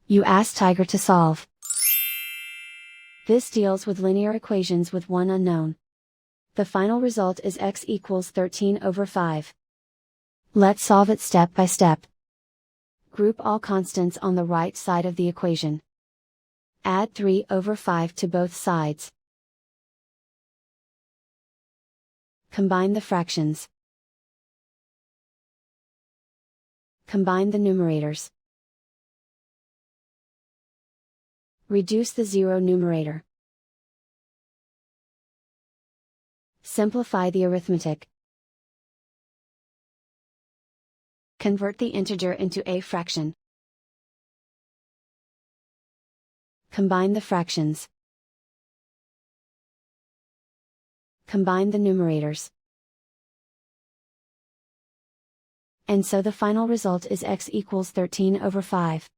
You ask Tiger to solve. This deals with linear equations with one unknown. The final result is x equals 13/5. Let's solve it step by step. Group all constants on the right side of the equation. Add 3/5 to both sides. Combine the fractions. Combine the numerators. Reduce the zero numerator. Simplify the arithmetic. Convert the integer into a fraction. Combine the fractions. Combine the numerators. And so the final result is x equals 13/5.